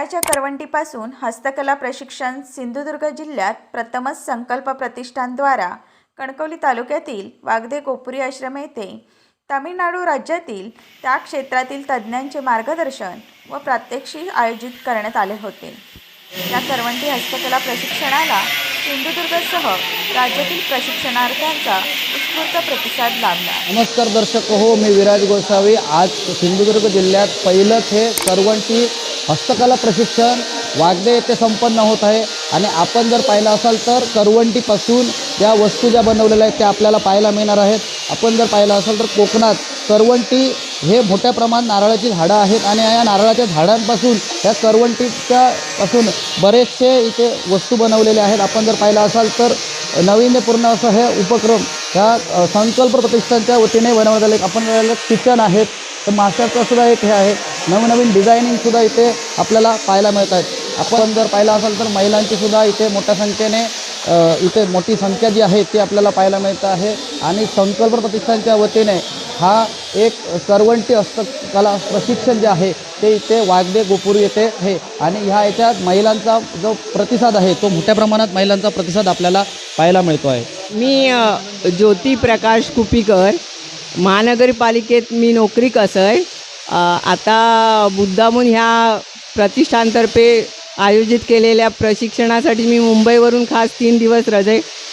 नारळाच्या करवंटीपासून हस्तकला प्रशिक्षण सिंधुदुर्ग जिल्ह्यात प्रथमच संकल्प प्रतिष्ठानद्वारा कणकवली तालुक्यातील वागदे गोपुरी आश्रम येथे तामिळनाडू राज्यातील त्या क्षेत्रातील तज्ज्ञांचे मार्गदर्शन व प्रात्यक्षिक आयोजित करण्यात आले होते। या करवंटी हस्तकला प्रशिक्षणाला सिंधुदुर्गसह राज्यातील प्रशिक्षणार्थ्यांचा उत्स्फूर्त प्रतिसाद लाभला। नमस्कार दर्शक हो, मी विराज गोसावी। आज सिंधुदुर्ग जिल्ह्यात पहिलंच हे करवंटी हस्तकला प्रशिक्षण वागदे येथे संपन्न होत आहे। आणि आपण जर पाहिलं असाल तर करवंटीपासून ज्या वस्तू ज्या बनवलेल्या आहेत त्या आपल्याला पाहायला मिळणार आहेत। आपण जर पाहिलं असाल तर कोकणात करवंटी हे मोठ्या प्रमाणात नारळाची झाडं आहेत आणि या नारळाच्या झाडांपासून या करवंटीपासून बरेचसे इथे वस्तू बनवलेले आहेत। आपण जर पाहिलं असाल तर नाविन्यपूर्ण असं हे उपक्रम ह्या संकल्प प्रतिष्ठानच्या वतीने बनवण्यात आले। आपण किचन आहेत, तर माशाचं सुद्धा एक हे आहे, नवनवीन डिझायनिंगसुद्धा इथे आपल्याला पाहायला मिळत आहेत। आपण जर पाहिलं असाल तर महिलांची सुद्धा इथे मोठ्या संख्येने इथे मोठी संख्या जी आहे ती आपल्याला पाहायला मिळत आहे। आणि संकल्प प्रतिष्ठानच्या वतीने हा एक करवंटी हस्तकला प्रशिक्षण जे आहे ते इथे वागदे गोपुरी येथे आहे। आणि ह्या याच्यात महिलांचा जो प्रतिसाद आहे तो मोठ्या प्रमाणात महिलांचा प्रतिसाद आपल्याला पाहायला मिळतो आहे। मी ज्योती प्रकाश कुपीकर, महानगरपालिकेत मी नोकरी कसं आता मुद्दामून ह्या प्रतिष्ठानतर्फे आयोजित केलेल्या प्रशिक्षणासाठी मी मुंबईवरून खास 3 दिवस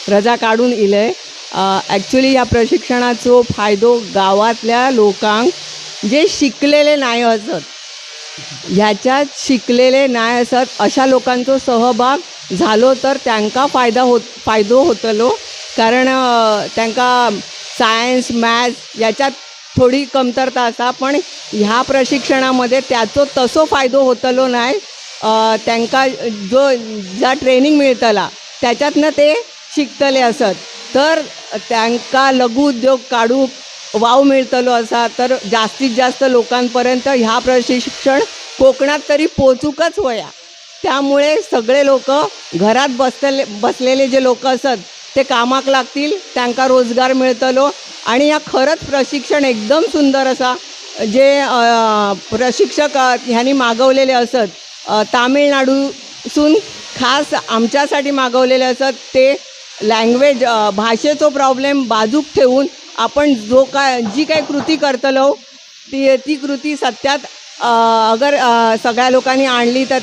रजा काढून इलं आहे। ॲक्च्युली या प्रशिक्षणाचो फायदो गावातल्या लोकांक जे शिकलेले नाही असत, ह्याच्यात शिकलेले नाही असत अशा लोकांचो सहभाग झालो तर त्यांका फायदो होतलो। कारण त्यांका सायन्स मॅथ्स याच्यात थोडी कमतरता असा, पण ह्या प्रशिक्षणामध्ये त्याचो तसो फायदो होतलो नाही। त्यांका जो ज्या ट्रेनिंग मिळतला त्याच्यातनं ते शिकतले असत, तर त्यांका लघु उद्योग काढूक वाव मिळतलो असा, तर जास्तीत जास्त लोकांपर्यंत ह्या प्रशिक्षण कोकणात तरी पोचूकच होया। त्यामुळे सगळे लोक घरात बसलेले जे लोक असत ते कामाक लागतील, त्यांका रोजगार मिळतलो। आणि ह्या खरंच प्रशिक्षण एकदम सुंदर असा जे प्रशिक्षक ह्यांनी मागवलेले असत, तामिळनाडूसून खास आमच्यासाठी मागवलेले असत। ते लँग्वेज भाषेचो प्रॉब्लेम बाजूक ठेवून आपण जी काही कृती करतलो ती कृती सत्यात अगर सगळ्या लोकांनी आणली तर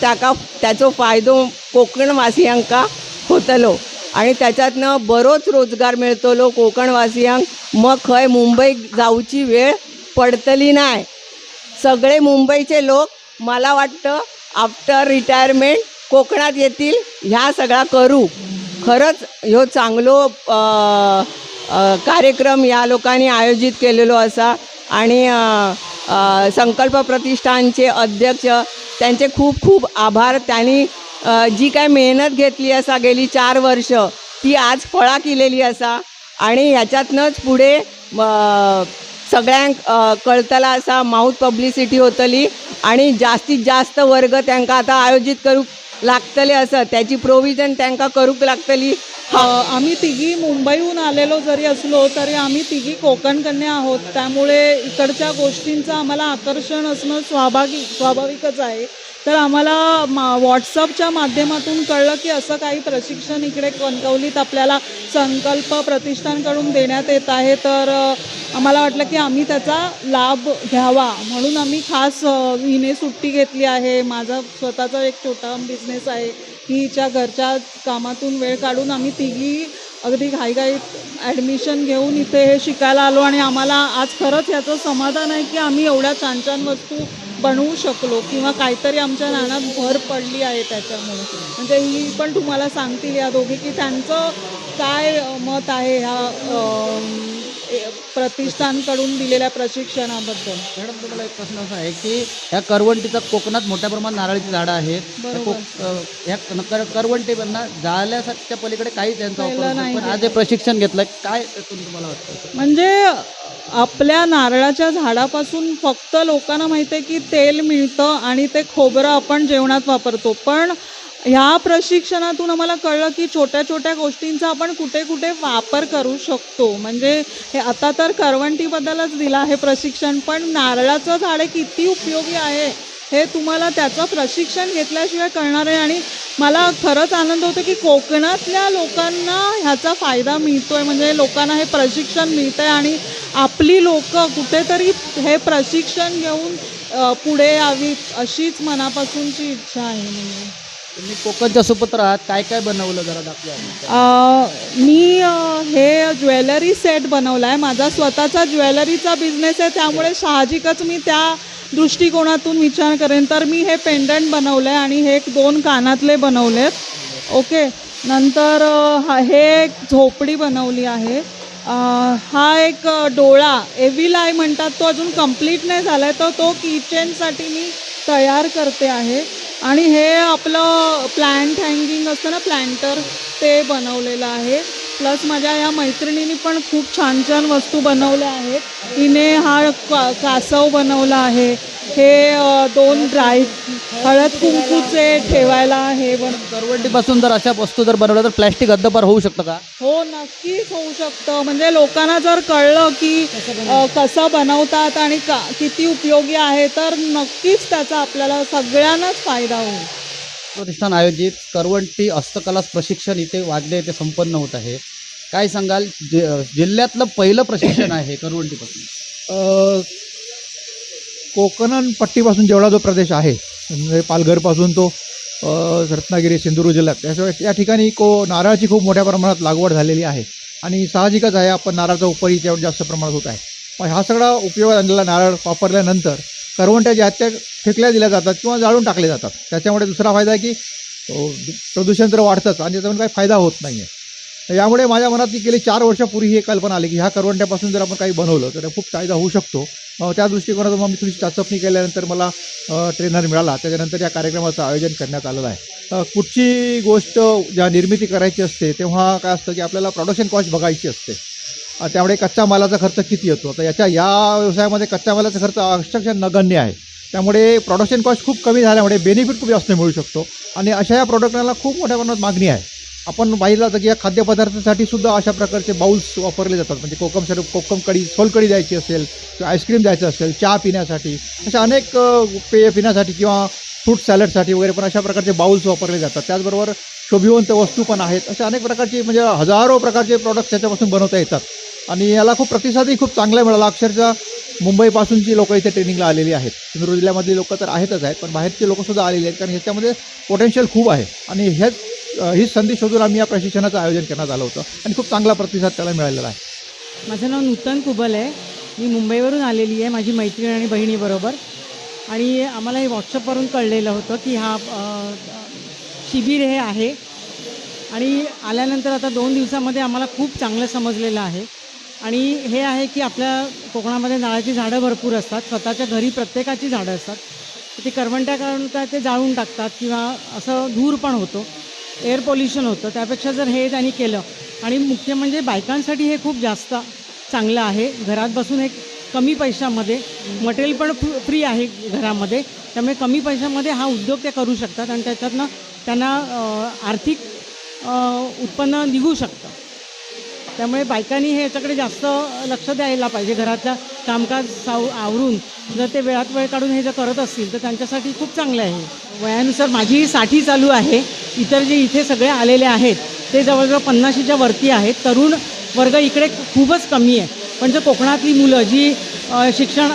त्याचो फायदो कोकणवासियांका होतलो आणि त्याच्यातनं बरोच रोजगार मिळतलो कोकणवासियांक। मग खंय मुंबईक जाऊची वेळ पडतली नाही। सगळे मुंबईचे लोक मला वाटतं आफ्टर रिटायरमेंट कोकणात येतील ह्या सगळा करू। खरंच ह्यो चांगलो कार्यक्रम या लोकांनी आयोजित केलेलो असा। आणि संकल्प प्रतिष्ठानचे अध्यक्ष त्यांचे खूप खूप आभार। त्यांनी जी काय मेहनत घेतली असा गेली 4 वर्ष ती आज फळा केलेली असा। आणि ह्याच्यातनंच पुढे सगळ्यांक कळतला असा, माउथ पब्लिसिटी होतली आणि जास्तीत जास्त वर्ग त्यांका आता आयोजित करूक लागतले असं, त्याची प्रोव्हिजन त्यांका करूक लागतली। आम्ही तिघी मुंबईहून आलेलो जरी असलो तरी आम्ही तिघी कोकण कन्या आहोत, त्यामुळे इकडच्या गोष्टींचं आम्हाला आकर्षण असणं स्वाभाविकच आहे। तर आम्हाला व्हॉट्सअपच्या माध्यमातून कळलं की असं काही प्रशिक्षण इकडे कणकवलीत आपल्याला संकल्प प्रतिष्ठानकडून देण्यात येत आहे। तर आम्हाला वाटलं की आम्ही त्याचा लाभ घ्यावा, म्हणून आम्ही खास हिने सुट्टी घेतली आहे। माझा स्वतःचा एक छोटा बिझनेस आहे, हिच्या घरच्या कामातून वेळ काढून आम्ही तिघी अगदी घाईघाईत ॲडमिशन घेऊन इथे हे शिकायला आलो। आणि आम्हाला आज खरंच याचं समाधान आहे की आम्ही एवढ्या छान छान वस्तू बनवू शकलो किंवा काहीतरी आमच्या ज्ञानात भर पडली आहे त्याच्यामुळे। म्हणजे ही पण तुम्हाला सांगतील या दोघी की त्यांचं काय मत आहे ह्या प्रतिष्ठानकडून दिलेल्या प्रशिक्षणाबद्दल। मॅडम, तुम्हाला एक प्रश्न असा आहे की ह्या करवंटीचा कोकणात मोठ्या प्रमाणात नारळाची झाडं आहेत, ह्या करवंटींना जाळल्यासाठीच्या पलीकडे काही त्यांचा वापर नाही, पण आज हे प्रशिक्षण घेतलं काय तुम्हाला वाटतं? म्हणजे आपल्या नारळाच्या झाडापासून फक्त लोकांना माहिती आहे की तेल मिळतं आणि ते खोबरं आपण जेवणात वापरतो, पण ह्या प्रशिक्षणातून आम्हाला कळलं की छोट्या छोट्या गोष्टींचा आपण कुठे कुठे वापर करू शकतो। म्हणजे हे आता तर करवंटीबद्दलच दिलं आहे प्रशिक्षण, पण नारळाचं झाड किती उपयोगी आहे हे तुम्हाला त्याचं प्रशिक्षण घेतल्याशिवाय कळणार आहे. आणि मला खरंच आनंद होतो की कोकणातल्या लोकांना ह्याचा फायदा मिळतो आहे, म्हणजे लोकांना हे प्रशिक्षण मिळतं आहे आणि आपली लोकं कुठेतरी हे प्रशिक्षण घेऊन पुढे यावीत अशीच मनापासूनची इच्छा आहे. म्हणजे तुम्ही कोकणच्या सुपुत्र आहात, काय काय बनवलं जरा दाखवा. मी हे ज्वेलरी सेट बनवला आहे. माझा स्वतःचा ज्वेलरीचा बिझनेस आहे, त्यामुळे साहजिकच मी त्या दृष्टिकोनातून विचार करेन. तर मी हे पेंडंट बनवलं आहे आणि हे 2 कानातले बनवलेत. ओके, नंतर हे एक झोपडी बनवली आहे. हा एक डोळा एव्हिल आय म्हणतात, तो अजून कंप्लीट नाही झाला आहे, तर तो किचनसाठी मी तयार करते आहे. आणि हे आपलं प्लांट हँगिंग असतं ना, प्लांटर, ते बनवलेलं आहे. प्लस माझ्या या मैत्रिणींनी पण खूप छान छान वस्तू बनवल्या आहेत. हिने हा कासव बनवला आहे. हे 2 ड्राय हळद कुंकूचे ठेवायला हे करवंटीपासून जर अशा वस्तू जर बनवल्या तर प्लॅस्टिक हद्दपार होऊ शकतं का? हो, नक्कीच होऊ शकतं. म्हणजे लोकांना जर कळलं की कसं बनवतात आणि किती उपयोगी आहे, तर नक्कीच त्याचा आपल्याला सगळ्यांनाच फायदा होईल. प्रतिष्ठान आयोजित करवंटी हस्तकला प्रशिक्षण इथे वागदे येथे संपन्न होत आहे. काय सांगाल, जिल्ह्यातलं पहिलं प्रशिक्षण आहे करवंटीपासून? कोकण पट्टीपासून जेवढा जो प्रदेश आहे, म्हणजे पालघरपासून तो रत्नागिरी, सिंधुदुर्ग जिल्ह्यात, त्याशिवाय या ठिकाणी नारळाची खूप मोठ्या प्रमाणात लागवड झालेली आहे. आणि साहजिकच आहे, आपण नारळाचा उपरी तेवढं जास्त प्रमाणात होत आहे. पण हा सगळा उपयोग आणलेला नारळ वापरल्यानंतर करवंट्या ज्या त्या फेकल्या दिल्या जातात किंवा जाळून टाकले जातात. त्याच्यामुळे दुसरा फायदा आहे की प्रदूषण तर वाढतंच आणि त्याच्यामुळे काही फायदा होत नाही आहे. यामुळे माझ्या मनात गेली 4 वर्षापूर्वी ही एक कल्पना आली की ह्या करवंट्यापासून जर आपण काही बनवलं तर खूप फायदा होऊ शकतो. त्या दृष्टिकोनातून मग मी थोडी चाचपणी केल्यानंतर मला ट्रेनर मिळाला. त्याच्यानंतर या कार्यक्रमाचं आयोजन करण्यात आलेलं आहे. कुठची गोष्ट ज्या निर्मिती करायची असते तेव्हा काय असतं की आपल्याला प्रोडक्शन कॉस्ट बघायची असते. त्यामुळे कच्च्या मालाचा खर्च किती येतो. तर या व्यवसायामध्ये कच्च्या मालाचा खर्च अक्षरशः नगण्य आहे. त्यामुळे प्रोडक्शन कॉस्ट खूप कमी झाल्यामुळे बेनिफिट खूप जास्त मिळू शकतो आणि अशा या प्रोडक्टला खूप मोठ्या प्रमाणात मागणी आहे. आपण पाहिलं तर की या खाद्यपदार्थासाठी सुद्धा अशा प्रकारचे बाउल्स वापरले जातात. म्हणजे कोकम कढी, सोलकढी द्यायची असेल किंवा आईस्क्रीम द्यायचं असेल, चहा पिण्यासाठी, अशा अनेक पेय पिण्यासाठी किंवा फ्रूट सॅलडसाठी वगैरे पण अशा प्रकारचे बाउल्स वापरले जातात. त्याचबरोबर शोभिवंत वस्तू पण आहेत. अशा अनेक प्रकारची म्हणजे हजारो प्रकारचे प्रॉडक्ट्स त्याच्यापासून बनवता येतात आणि याला खूप प्रतिसादही खूप चांगला मिळाला. अक्षरशः मुंबईपासूनची लोकं इथे ट्रेनिंगला आलेली आहेत. सिंधुदुर्ग जिल्ह्यामधली लोकं तर आहेतच आहेत, पण बाहेरची लोकंसुद्धा आलेली आहेत, कारण ह्याच्यामध्ये पोटेन्शियल खूप आहे. आणि हीच संधी शोधून आम्ही या प्रशिक्षणाचं आयोजन करण्यात आलं होतं आणि खूप चांगला प्रतिसाद त्याला मिळालेला आहे. माझं नाव नूतन कुबल आहे. मी मुंबईवरून आलेली आहे माझी मैत्रीण आणि बहिणीबरोबर. आणि आम्हाला हे व्हॉट्सअपवरून कळलेलं होतं की हा शिबिर हे आहे. आणि आल्यानंतर आता 2 दिवसामध्ये आम्हाला खूप चांगलं समजलेलं आहे. आणि हे आहे की आपल्या कोकणामध्ये नारळाची झाडं भरपूर असतात. स्वतःच्या घरी प्रत्येकाची झाडं असतात. ते करवंट्या काढून ते जाळून टाकतात किंवा असं धूर पण होतो, एअर पोल्युशन होतं. त्यापेक्षा जर हे त्यांनी केलं, आणि मुख्य म्हणजे बायकांसाठी हे खूप जास्त चांगलं आहे. घरात बसून एक कमी पैशामध्ये, मटेरियल पण फ्री आहे घरामध्ये, त्यामुळे कमी पैशामध्ये हा उद्योग ते करू शकतात आणि त्याच्यातनं त्यांना आर्थिक उत्पन्न निघू शकतं. त्यामुळे बायकांनी हे याच्याकडे जास्त लक्ष द्यायला पाहिजे. घरातलं कामकाज आवरून जर ते वेळात वेळ काढून हे जर करत असतील तर त्यांच्यासाठी खूप चांगलं आहे. वयानुसार माझी 60 चालू आहे. इतर जे इथे सगळे आलेले आहेत ते जवळजवळ 50च्या वरती आहेत. तरुण वर्ग इकडे खूपच कमी आहे. पण जर कोकणातली मुलं जी शिक्षण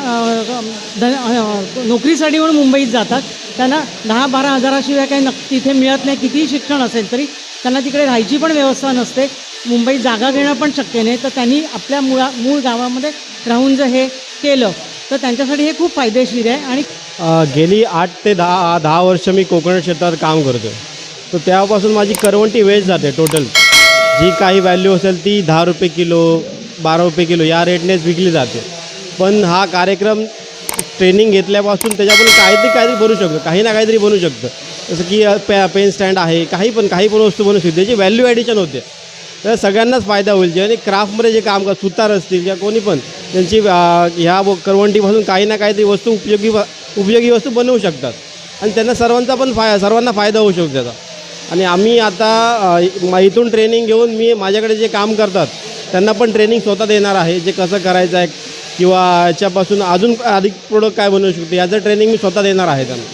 नोकरीसाठी म्हणून मुंबईत जातात, त्यांना 10-12 हजाराशिवाय काही तिथे मिळत नाही. कितीही शिक्षण असेल तरी त्यांना तिकडे राहायची पण व्यवस्था नसते. मुंबईत जागा घेणं पण शक्य नाही. तर त्यांनी आपल्या मूळ गावामध्ये राहून जर हे केलं तर त्यांच्यासाठी हे खूप फायदेशीर आहे. आणि गेली 8 ते 10 वर्ष मी कोकण क्षेत्रात काम करतो. तर त्यापासून माझी करवंटी वेस्ट जाते टोटल. जी काही व्हॅल्यू असेल ती 10 रुपये किलो, 12 रुपये किलो या रेटनेच विकली जाते. पण हा कार्यक्रम ट्रेनिंग घेतल्यापासून त्याच्यापासून काहीतरी बनू शकतं, काही ना काहीतरी बनू शकतं. जसं की पेन स्टँड आहे, काही पण वस्तू बनवू शकते, त्याची व्हॅल्यू ॲडिशन होते. तर सगळ्यांनाच फायदा होईल. जे आणि क्राफ्टमध्ये जे काम सुतार असतील किंवा कोणी पण त्यांची ह्या करवंटीपासून काही ना काहीतरी वस्तू उपयोगी वस्तू बनवू शकतात आणि त्यांना सर्वांना फायदा होऊ शकतो त्याचा. आणि आम्ही आता इथून ट्रेनिंग घेऊन माझ्याकडे जे काम करतात त्यांना पण ट्रेनिंग स्वतः देणार आहे, जे कसं करायचं आहे, किंवा याच्यापासून अजून अधिक प्रोडक्ट काय बनवू शकतो याचं ट्रेनिंग मी स्वतः देणार आहे त्यांना.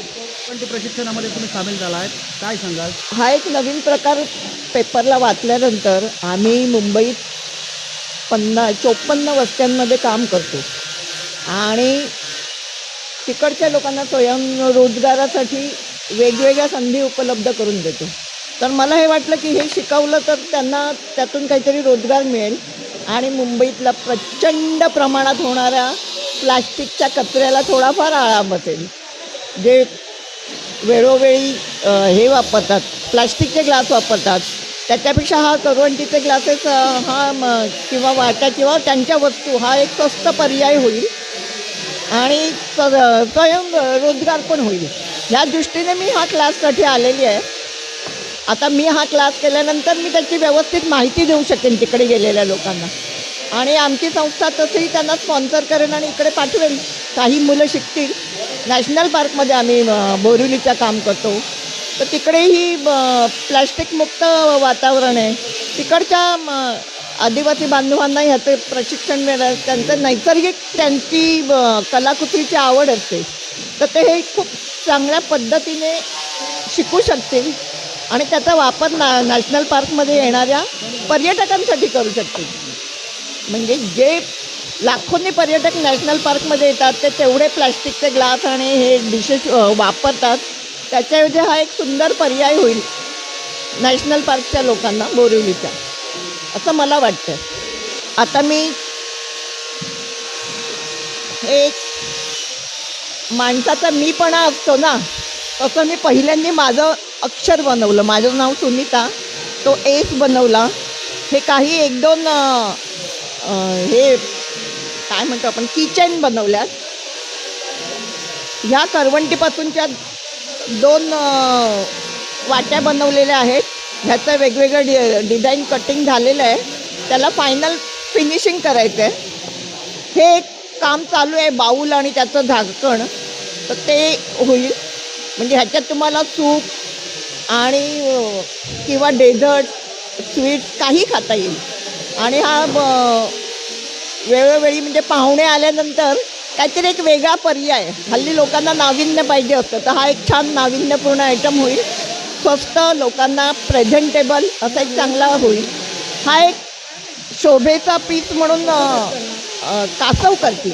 कोणत्या प्रशिक्षणामध्ये तुम्ही सामील झाला आहेत, काय सांगाल? हा एक नवीन प्रकार पेपरला वाचल्यानंतर आम्ही मुंबईत 54 वस्त्यांमध्ये काम करतो आणि तिकडच्या लोकांना स्वयंरोजगारासाठी वेगवेगळ्या संधी उपलब्ध करून देतो. तर मला हे वाटलं की हे शिकवलं तर त्यांना त्यातून काहीतरी रोजगार मिळेल आणि मुंबईतला प्रचंड प्रमाणात होणाऱ्या प्लास्टिकच्या कचऱ्याला थोडाफार आळा बसेल. जे वेळोवेळी हे वापरतात, प्लास्टिकचे ग्लास वापरतात, त्याच्यापेक्षा हा करवंटीचे ग्लासेस किंवा वाट्या किंवा त्यांच्या वस्तू हा एक स्वस्त पर्याय होईल आणि स्वयं रोजगार पण होईल. ह्या दृष्टीने मी हा क्लाससाठी आलेली आहे. आता मी हा क्लास केल्यानंतर मी त्याची व्यवस्थित माहिती देऊ शकेन तिकडे गेलेल्या लोकांना आणि आमची संस्था तसंही त्यांना स्पॉन्सर करेन आणि इकडे पाठवेन. काही मुलं शिकतील. नॅशनल पार्कमध्ये आम्ही बोरिवलीचं काम करतो, तर तिकडेही प्लॅस्टिकमुक्त वातावरण आहे. तिकडच्या आदिवासी बांधवांनाही ह्याचं प्रशिक्षण मिळणार. त्यांचं नैसर्गिक त्यांची कलाकृतीची आवड असते, तर ते हे खूप चांगल्या पद्धतीने शिकू शकतील आणि त्याचा वापर नॅशनल पार्कमध्ये येणाऱ्या पर्यटकांसाठी करू शकतील. म्हणजे जे लाखोंनी पर्यटक नॅशनल पार्कमध्ये येतात ते तेवढे प्लॅस्टिकचे ग्लास आणि हे डिशेस वापरतात. त्याच्याऐवजी हा एक सुंदर पर्याय होईल नॅशनल पार्कच्या लोकांना, बोरिवलीच्या, असं मला वाटतं. आता मी एक माणसाचा मीपणा असतो ना, तसं मी पहिल्यांदा माझं अक्षर बनवलं. माझं नाव सुनीता, तो एस बनवला. हे काही 1-2 हे काय म्हणतो आपण किचन बनवल्यात. ह्या करवंटीपासूनच्या 2 वाट्या बनवलेल्या आहेत. ह्याचं वेगवेगळं डिझाईन कटिंग झालेलं आहे. त्याला फायनल फिनिशिंग करायचं आहे. हे एक काम चालू आहे, बाऊल आणि त्याचं झाकण, तर ते होईल. म्हणजे ह्याच्यात तुम्हाला सूप आणि किंवा डेझर्ट, स्वीट्स काही खाता येईल. आणि हा वेळोवेळी म्हणजे पाहुणे आल्यानंतर काहीतरी एक वेगळा पर्याय. हल्ली लोकांना नाविन्य पाहिजे असतं, तर हा एक छान नाविन्यपूर्ण आयटम होईल. स्वस्त, लोकांना प्रेझेंटेबल असा एक चांगला होईल. हा एक शोभेचा पीस म्हणून कासव करते.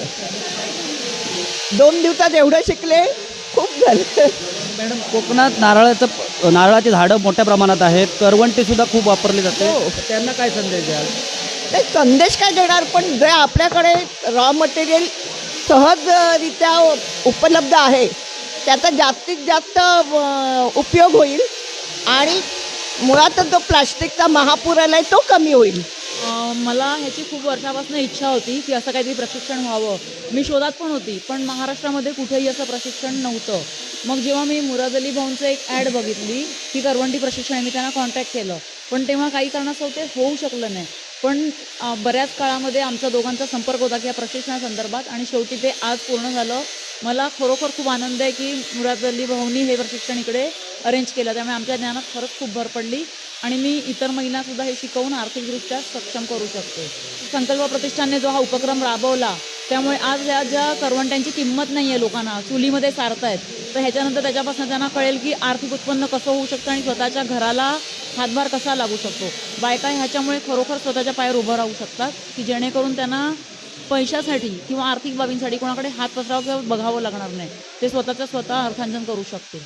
2 दिवसात एवढं शिकले, खूप झालं. मॅडम, कोकणात नारळाची झाडं मोठ्या प्रमाणात आहेत, करवंटीसुद्धा खूप वापरली जाते. हो. त्यांना काय संदेश द्याल? ते संदेश काय देणार, पण जे आपल्याकडे रॉ मटेरियल सहजरित्या उपलब्ध आहे त्याचा जास्तीत जास्त उपयोग होईल आणि मुळातच जो प्लास्टिकचा महापूर आला आहे तो कमी होईल. मला ह्याची खूप वर्षापासून इच्छा होती की असं काहीतरी प्रशिक्षण व्हावं. मी शोधात पण होती, पण महाराष्ट्रामध्ये कुठेही असं प्रशिक्षण नव्हतं. मग जेव्हा मी मुराद अली भाऊंचं एक ॲड बघितली की करवंटी प्रशिक्षण आहे, मी त्यांना कॉन्टॅक्ट केलं, पण तेव्हा काही कारणास्तव ते होऊ शकलं नाही. पण बऱ्याच काळामध्ये आमचा दोघांचा संपर्क होता की या प्रशिक्षणासंदर्भात आणि शेवटी ते आज पूर्ण झालं. मला खरोखर खूप आनंद आहे की मुराद अली भाऊंनी हे प्रशिक्षण इकडे अरेंज केलं. त्यामुळे आमच्या ज्ञानात खरंच खूप भर पडली आणि मी इतर महिलांसुद्धा हे शिकवून आर्थिकदृष्ट्या सक्षम करू शकते. संकल्प प्रतिष्ठानने जो हा उपक्रम राबवला त्यामुळे आज ह्या ज्या करवंट्यांची किंमत नाही आहे, लोकांना चुलीमध्ये सारतायत, तर ह्याच्यानंतर त्याच्यापासून त्यांना कळेल की आर्थिक उत्पन्न कसं होऊ शकतं आणि स्वतःच्या घराला हातभार कसा लागू शकतो. बायका ह्याच्यामुळे खरोखर स्वतःच्या पायावर उभं राहू शकतात की जेणेकरून त्यांना पैशासाठी किंवा आर्थिक बाबींसाठी कोणाकडे हात पसरावं किंवा बघावं लागणार नाही. ते स्वतःचं स्वतः अर्थार्जन करू शकते.